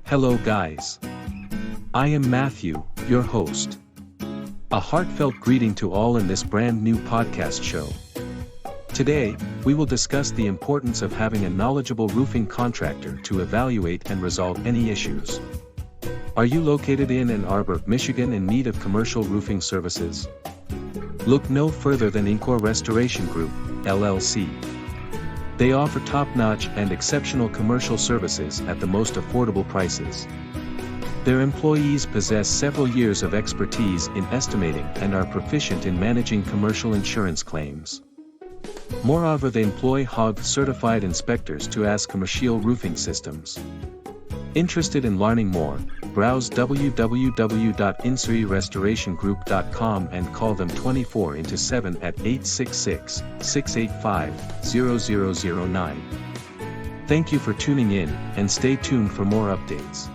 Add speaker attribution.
Speaker 1: Hello guys. I am Matthew, your host. A heartfelt greeting to all in this brand new podcast show. Today, we will discuss the importance of having a knowledgeable roofing contractor to evaluate and resolve any issues. Are you located in Ann Arbor, Michigan in need of commercial roofing services? Look no further than Incore Restoration Group, LLC. They offer top-notch and exceptional commercial services at the most affordable prices. Their employees possess several years of expertise in estimating and are proficient in managing commercial insurance claims. Moreover, they employ HOG-certified inspectors to assess commercial roofing systems. Interested in learning more, browse www.incorerestorationgroup.com and call them 24/7 at 866-685-0009. Thank you for tuning in, and stay tuned for more updates.